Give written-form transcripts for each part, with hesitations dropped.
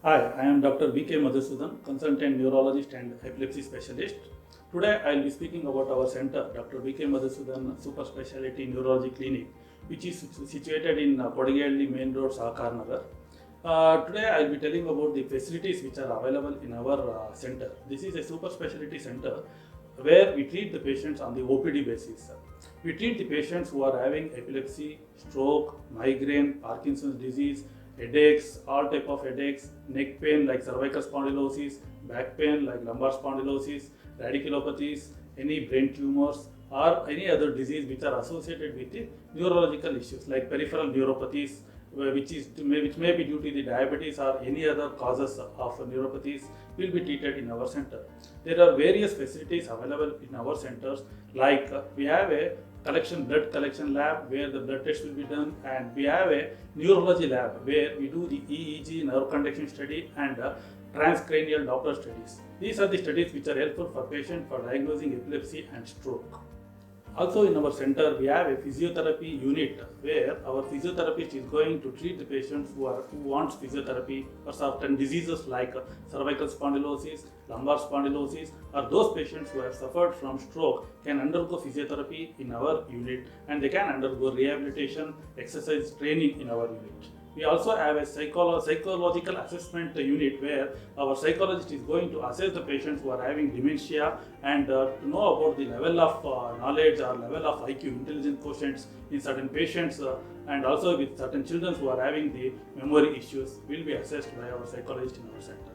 Hi, I am Dr. Madhusudhan, consultant neurologist and epilepsy specialist. Today I will be speaking about our center, Dr. Madhusudhan Super Speciality Neurology Clinic, which is situated in Kodigelli Main Road, Sahakar Nagar. Today I will be telling about the facilities which are available in our center. This is a super specialty center where we treat the patients on the OPD basis. We treat the patients who are having epilepsy, stroke, migraine, Parkinson's disease, headaches, all type of headaches, neck pain like cervical spondylosis, back pain like lumbar spondylosis, radiculopathies, any brain tumors or any other disease which are associated with the neurological issues like peripheral neuropathies, which may be due to the diabetes or any other causes of neuropathies will be treated in our center. There are various facilities available in our centers, like we have a blood collection lab where the blood test will be done, and we have a neurology lab where we do the EEG, nerve conduction study, and transcranial Doppler studies. These are the studies which are helpful for patients for diagnosing epilepsy and stroke. Also in our center, we have a physiotherapy unit where our physiotherapist is going to treat the patients who wants physiotherapy for certain diseases like cervical spondylosis, lumbar spondylosis, or those patients who have suffered from stroke can undergo physiotherapy in our unit, and they can undergo rehabilitation exercise training in our unit. We also have a psychological assessment unit where our psychologist is going to assess the patients who are having dementia and to know about the level of knowledge or level of IQ, intelligence quotients in certain patients, and also with certain children who are having the memory issues will be assessed by our psychologist in our center.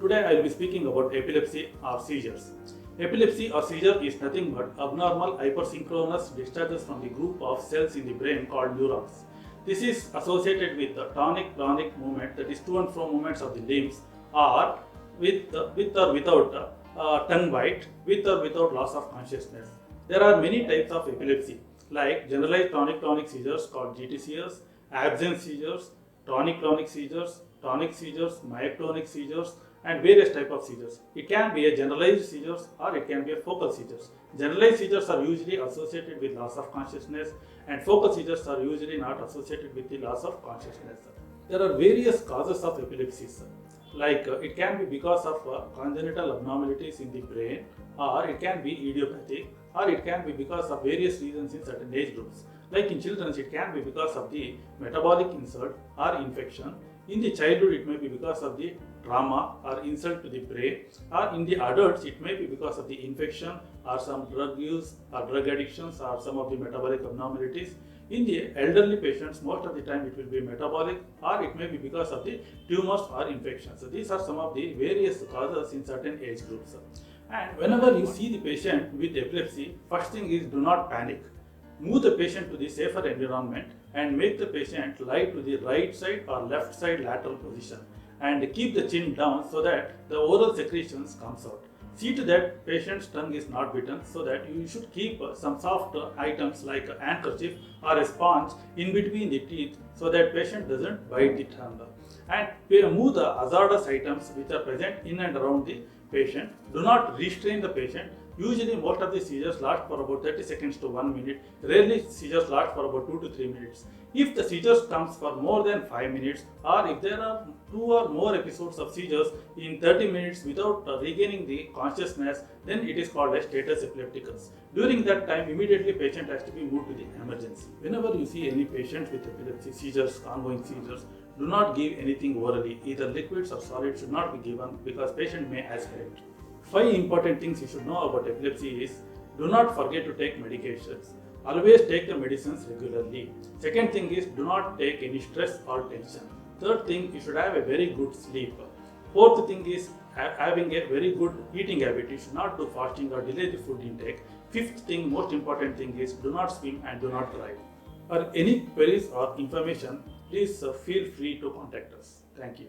Today I will be speaking about epilepsy or seizures. Epilepsy or seizure is nothing but abnormal hypersynchronous discharges from the group of cells in the brain called neurons. This is associated with the tonic-clonic movement, that is to and fro movements of the limbs, or with or without tongue bite, with or without loss of consciousness. There are many types of epilepsy, like generalized tonic-clonic seizures called GTCs, absence seizures, tonic-clonic seizures, tonic seizures, myoclonic seizures, and various types of seizures. It can be a generalized seizures or it can be a focal seizures. Generalized seizures are usually associated with loss of consciousness, and focal seizures are usually not associated with the loss of consciousness. There are various causes of epilepsies, like it can be because of congenital abnormalities in the brain, or it can be idiopathic, or it can be because of various reasons in certain age groups. Like in children, it can be because of the metabolic insult or infection. In the childhood, it may be because of the trauma or insult to the brain, or in the adults, it may be because of the infection or some drug use or drug addictions or some of the metabolic abnormalities. In the elderly patients, most of the time it will be metabolic, or it may be because of the tumors or infections. So these are some of the various causes in certain age groups. And whenever you see the patient with epilepsy, first thing is do not panic. Move the patient to the safer environment and make the patient lie to the right side or left side lateral position, and keep the chin down so that the oral secretions comes out. See to that patient's tongue is not bitten, so that you should keep some soft items like a handkerchief or a sponge in between the teeth so that patient doesn't bite the tongue. And move the hazardous items which are present in and around the patient. Do not restrain the patient. Usually most of the seizures last for about 30 seconds to 1 minute. Rarely seizures last for about 2 to 3 minutes. If the seizures comes for more than 5 minutes, or if there are 2 or more episodes of seizures in 30 minutes without regaining the consciousness, then it is called as status epilepticus. During that time, immediately patient has to be moved to the emergency. Whenever you see any patient with epilepsy, seizures, ongoing seizures, do not give anything orally. Either liquids or solids should not be given because patient may aspirate. 5 important things you should know about epilepsy is: do not forget to take medications. Always take the medicines regularly. Second thing is, do not take any stress or tension. Third thing, you should have a very good sleep. Fourth thing is having a very good eating habit. You should not do fasting or delay the food intake. Fifth thing, most important thing is, do not swim and do not drive. For any queries or information, please feel free to contact us. Thank you.